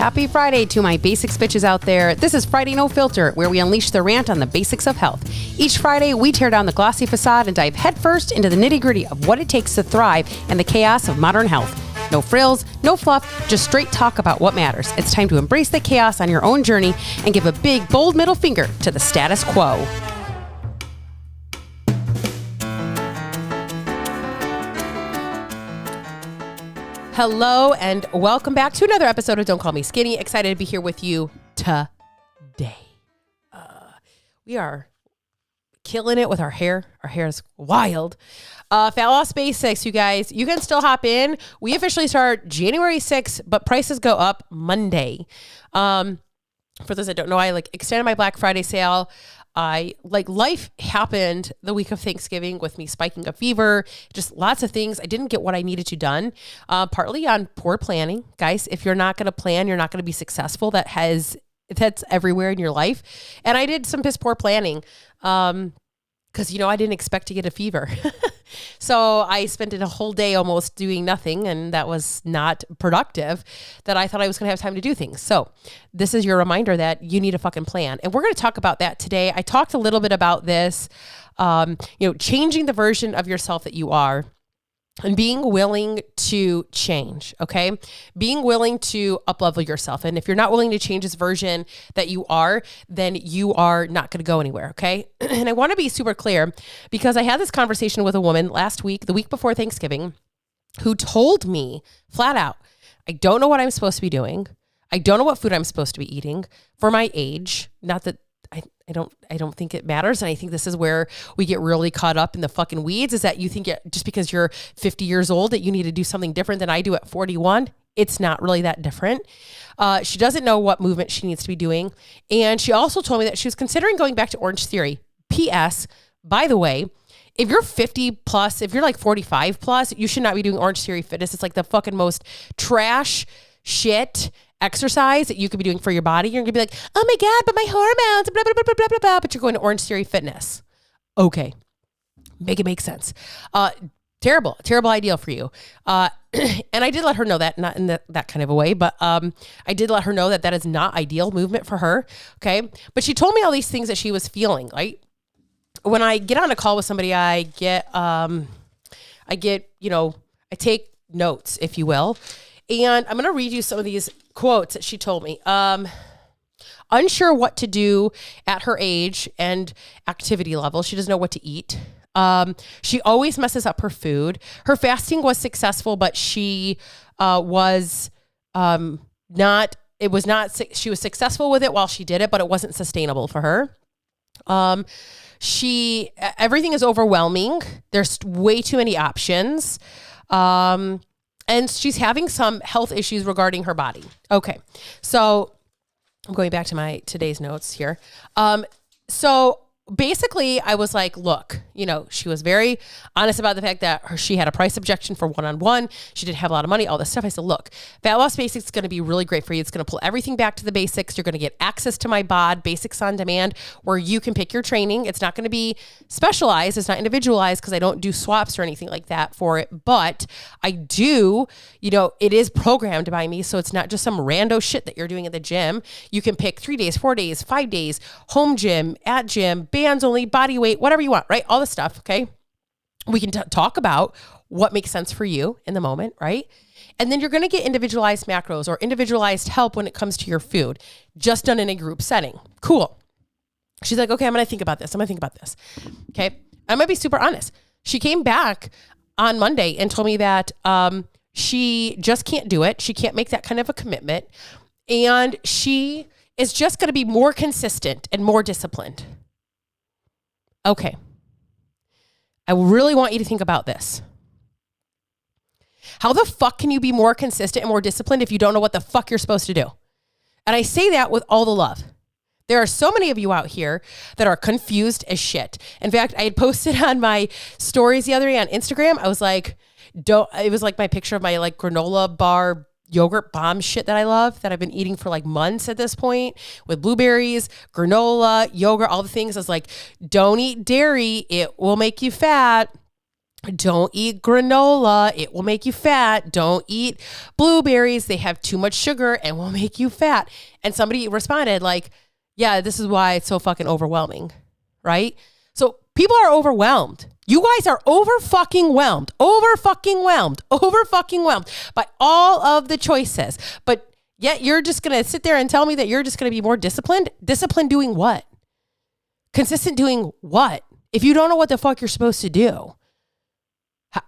Happy Friday to my basics bitches out there. This is Friday No Filter, where we unleash the rant on the basics of health. Each Friday, we tear down the glossy facade and dive headfirst into the nitty-gritty of what it takes to thrive in the chaos of modern health. No frills, no fluff, just straight talk about what matters. It's time to embrace the chaos on your own journey and give a big, bold middle finger to the status quo. Hello and welcome back to another episode of Don't Call Me Skinny. Excited to be here with you today. We are killing it with our hair. Our hair is wild. Fat Loss Basics, you guys. You can still hop in. We officially start January 6th, but prices go up Monday. For those that don't know, I extended my Black Friday sale. Life happened the week of Thanksgiving with me spiking a fever, just lots of things. I didn't get what I needed to done, partly on poor planning. Guys, if you're not going to plan, you're not going to be successful. That's everywhere in your life. And I did some piss poor planning, because, I didn't expect to get a fever. So I spent a whole day almost doing nothing, and that was not productive, that I thought I was going to have time to do things. So this is your reminder that you need a fucking plan. And we're going to talk about that today. I talked a little bit about this, changing the version of yourself that you are. And being willing to change, okay? Being willing to up-level yourself. And if you're not willing to change this version that you are, then you are not going to go anywhere, okay? And I want to be super clear because I had this conversation with a woman last week, the week before Thanksgiving, who told me flat out, I don't know what I'm supposed to be doing. I don't know what food I'm supposed to be eating for my age. Not that I don't think it matters. And I think this is where we get really caught up in the fucking weeds, is that you think just because you're 50 years old that you need to do something different than I do at 41. It's not really that different. She doesn't know what movement she needs to be doing. And she also told me that she was considering going back to Orange Theory. P.S. By the way, if you're 50 plus, if you're 45 plus, you should not be doing Orange Theory Fitness. It's the fucking most trash shit exercise that you could be doing for your body. You're gonna be like, oh my God, but my hormones, blah, blah, blah, blah, blah, blah, but you're going to Orange Theory Fitness. Okay. Make it make sense. Terrible idea for you. And I did let her know that, not in that kind of a way, but I did let her know that is not ideal movement for her. Okay. But she told me all these things that she was feeling, right? When I get on a call with somebody, I take notes, if you will. And I'm going to read you some of these quotes that she told me. Unsure what to do at her age and activity level. She doesn't know what to eat. She always messes up her food. Her fasting was successful, but she was not, she was successful with it while she did it, but it wasn't sustainable for her. Everything is overwhelming. There's way too many options. And she's having some health issues regarding her body. Okay. So I'm going back to today's notes here. So basically I was like, look, she was very honest about the fact that she had a price objection for one-on-one. She didn't have a lot of money, all this stuff. I said, look, Fat Loss Basics is going to be really great for you. It's going to pull everything back to the basics. You're going to get access to my bod, Basics on Demand, where you can pick your training. It's not going to be specialized. It's not individualized because I don't do swaps or anything like that for it. But I do, it is programmed by me. So it's not just some rando shit that you're doing at the gym. You can pick 3 days, 4 days, 5 days, home gym, at gym, bands only, body weight, whatever you want, right? All this stuff, okay? We can talk about what makes sense for you in the moment, right? And then you're going to get individualized macros or individualized help when it comes to your food, just done in a group setting. Cool. She's like, okay, I'm going to think about this. Okay. I'm going to be super honest. She came back on Monday and told me that she just can't do it. She can't make that kind of a commitment. And she is just going to be more consistent and more disciplined. Okay. I really want you to think about this. How the fuck can you be more consistent and more disciplined if you don't know what the fuck you're supposed to do? And I say that with all the love. There are so many of you out here that are confused as shit. In fact, I had posted on my stories the other day on Instagram. I was like, it was my picture of my granola bar yogurt bomb shit that I love, that I've been eating for months at this point, with blueberries, granola, yogurt, all the things. I was like, don't eat dairy. It will make you fat. Don't eat granola. It will make you fat. Don't eat blueberries. They have too much sugar and will make you fat. And somebody responded like, yeah, this is why it's so fucking overwhelming, right? So people are overwhelmed. You guys are over fucking whelmed by all of the choices. But yet you're just going to sit there and tell me that you're just going to be more disciplined? Disciplined doing what? Consistent doing what? If you don't know what the fuck you're supposed to do.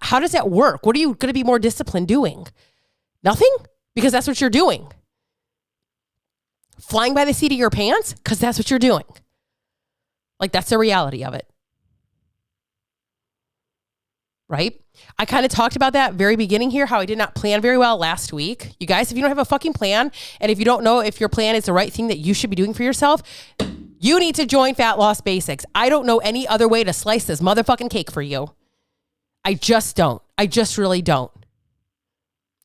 How does that work? What are you going to be more disciplined doing? Nothing? Because that's what you're doing. Flying by the seat of your pants? Because that's what you're doing. Like, that's the reality of it. Right? I kind of talked about that very beginning here, how I did not plan very well last week. You guys, if you don't have a fucking plan, and if you don't know if your plan is the right thing that you should be doing for yourself, you need to join Fat Loss Basics. I don't know any other way to slice this motherfucking cake for you. I just don't. I just really don't.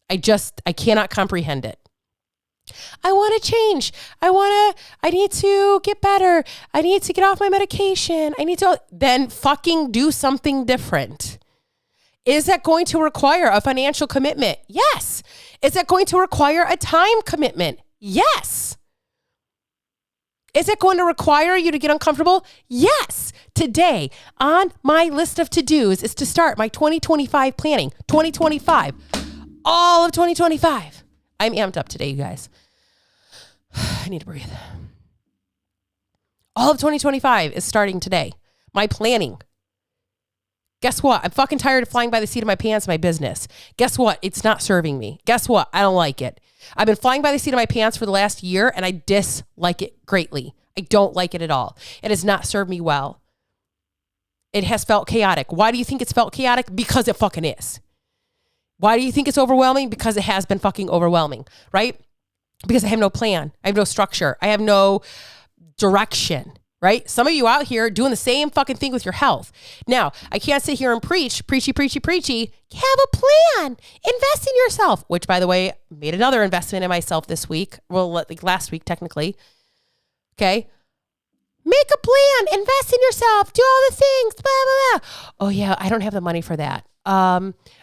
I cannot comprehend it. I want to change. I need to get better. I need to get off my medication. Then fucking do something different. Is that going to require a financial commitment? Yes. Is that going to require a time commitment? Yes. Is it going to require you to get uncomfortable? Yes. Today on my list of to-dos is to start my 2025 planning. 2025. All of 2025. I'm amped up today, you guys. I need to breathe. All of 2025 is starting today. My planning. Guess what? I'm fucking tired of flying by the seat of my pants in my business. Guess what? It's not serving me. Guess what? I don't like it. I've been flying by the seat of my pants for the last year and I dislike it greatly. I don't like it at all. It has not served me well. It has felt chaotic. Why do you think it's felt chaotic? Because it fucking is. Why do you think it's overwhelming? Because it has been fucking overwhelming, right? Because I have no plan. I have no structure. I have no direction, right? Some of you out here doing the same fucking thing with your health. Now, I can't sit here and preachy. Have a plan. Invest in yourself, which, by the way, made another investment in myself this week. Well, like last week, technically. Okay. Make a plan. Invest in yourself. Do all the things. Blah, blah, blah. Oh, yeah. I don't have the money for that.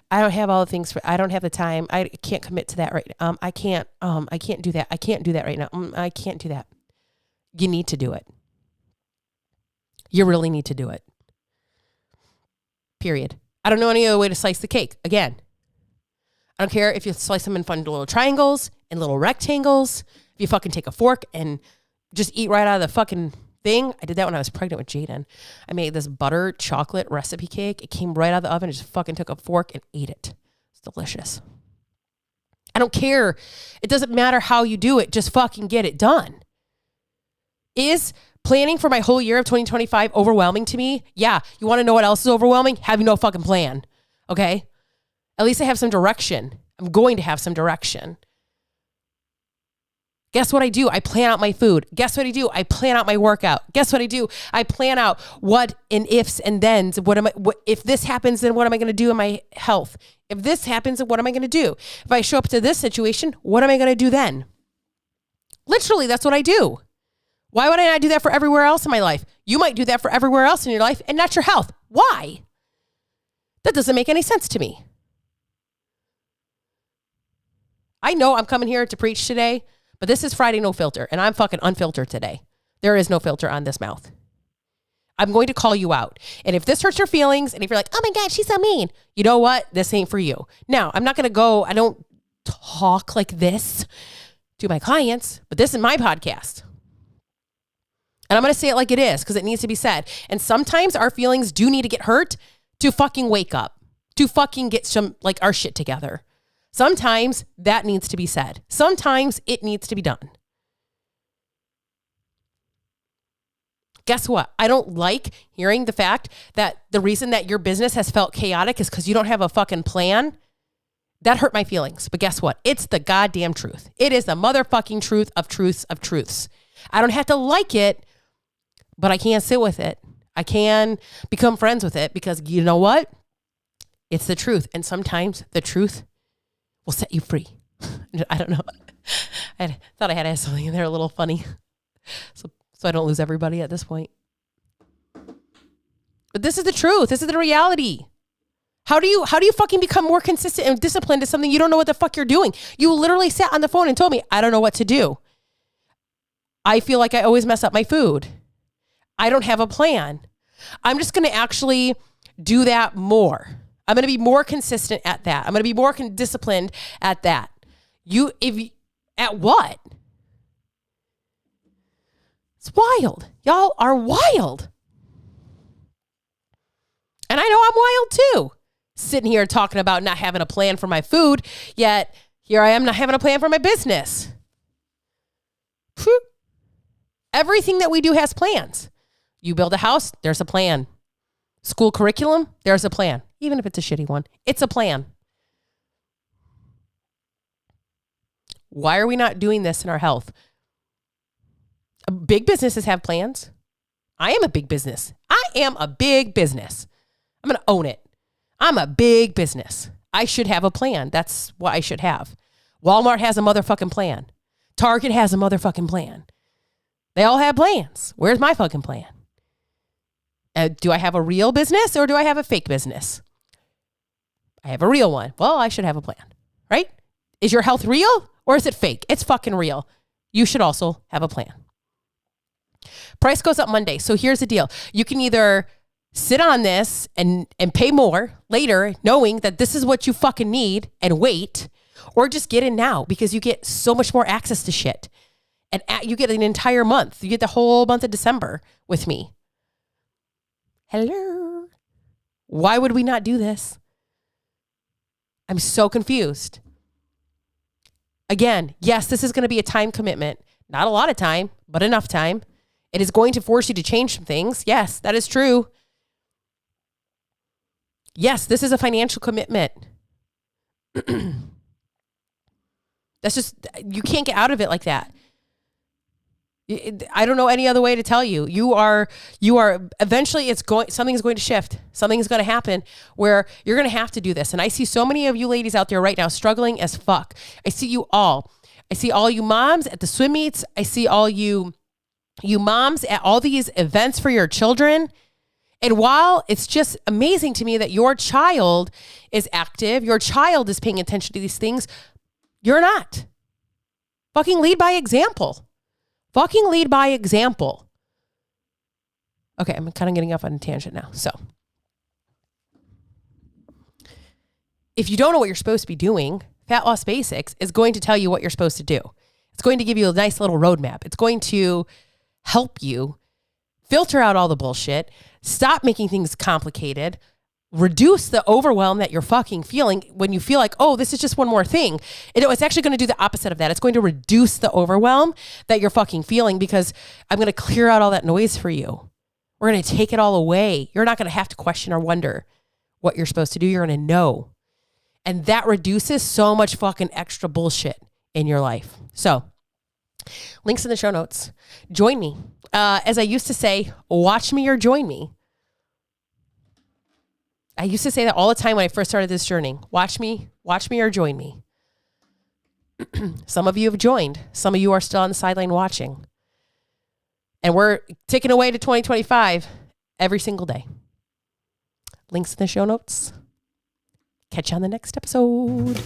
I don't have all the things I don't have the time. I can't commit to that right now. I can't do that. I can't do that right now. I can't do that. You need to do it. You really need to do it. Period. I don't know any other way to slice the cake. Again, I don't care if you slice them in fun little triangles and little rectangles. If you fucking take a fork and just eat right out of the fucking thing. I did that when I was pregnant with Jaden. I made this butter chocolate recipe cake. It came right out of the oven. I just fucking took a fork and ate it. It's delicious. I don't care. It doesn't matter how you do it. Just fucking get it done. Is planning for my whole year of 2025 overwhelming to me? Yeah. You want to know what else is overwhelming? Having no fucking plan. Okay? At least I have some direction. I'm going to have some direction. Guess what I do? I plan out my food. Guess what I do? I plan out my workout. Guess what I do? I plan out what and ifs and thens. If this happens, then what am I going to do in my health? If this happens, then what am I going to do? If I show up to this situation, what am I going to do then? Literally, that's what I do. Why would I not do that for everywhere else in my life? You might do that for everywhere else in your life and not your health. Why? That doesn't make any sense to me. I know I'm coming here to preach today, but this is Friday No Filter, and I'm fucking unfiltered today. There is no filter on this mouth. I'm going to call you out. And if this hurts your feelings, and if you're like, oh my God, she's so mean, you know what? This ain't for you. Now, I don't talk like this to my clients, but this is my podcast. And I'm going to say it like it is because it needs to be said. And sometimes our feelings do need to get hurt to fucking wake up, to fucking get some, like, our shit together. Sometimes that needs to be said. Sometimes it needs to be done. Guess what? I don't like hearing the fact that the reason that your business has felt chaotic is because you don't have a fucking plan. That hurt my feelings. But guess what? It's the goddamn truth. It is the motherfucking truth of truths of truths. I don't have to like it, but I can sit with it. I can become friends with it because you know what? It's the truth. And sometimes the truth will set you free. I don't know. I thought I had to have something in there a little funny. So I don't lose everybody at this point. But this is the truth. This is the reality. How do you fucking become more consistent and disciplined to something you don't know what the fuck you're doing? You literally sat on the phone and told me, I don't know what to do. I feel like I always mess up my food. I don't have a plan. I'm just going to actually do that more. I'm going to be more consistent at that. I'm going to be more disciplined at that. At what? It's wild. Y'all are wild. And I know I'm wild too. Sitting here talking about not having a plan for my food, yet here I am not having a plan for my business. Everything that we do has plans. You build a house, there's a plan. School curriculum, there's a plan. Even if it's a shitty one, it's a plan. Why are we not doing this in our health? Big businesses have plans. I am a big business. I am a big business. I'm going to own it. I'm a big business. I should have a plan. That's what I should have. Walmart has a motherfucking plan. Target has a motherfucking plan. They all have plans. Where's my fucking plan? Do I have a real business or do I have a fake business? I have a real one. Well, I should have a plan, right? Is your health real or is it fake? It's fucking real. You should also have a plan. Price goes up Monday. So here's the deal. You can either sit on this and pay more later, knowing that this is what you fucking need and wait, or just get in now because you get so much more access to shit. And you get an entire month. You get the whole month of December with me. Hello. Why would we not do this? I'm so confused. Again, yes, this is going to be a time commitment. Not a lot of time, but enough time. It is going to force you to change some things. Yes, that is true. Yes, this is a financial commitment. That's just, you can't get out of it like that. I don't know any other way to tell you. You are eventually something's going to shift. Something's going to happen where you're going to have to do this. And I see so many of you ladies out there right now struggling as fuck. I see you all. I see all you moms at the swim meets. I see all you moms at all these events for your children. And while it's just amazing to me that your child is active, your child is paying attention to these things, you're not. Fucking lead by example. Fucking lead by example. Okay, I'm kind of getting off on a tangent now. So, if you don't know what you're supposed to be doing, Fat Loss Basics is going to tell you what you're supposed to do. It's going to give you a nice little roadmap. It's going to help you filter out all the bullshit, stop making things complicated, reduce the overwhelm that you're fucking feeling when you feel like, oh, this is just one more thing. It's actually going to do the opposite of that. It's going to reduce the overwhelm that you're fucking feeling because I'm going to clear out all that noise for you. We're going to take it all away. You're not going to have to question or wonder what you're supposed to do. You're going to know. And that reduces so much fucking extra bullshit in your life. So, links in the show notes. Join me. As I used to say, watch me or join me. I used to say that all the time when I first started this journey. Watch me or join me. Some of you have joined. Some of you are still on the sideline watching. And we're ticking away to 2025 every single day. Links in the show notes. Catch you on the next episode.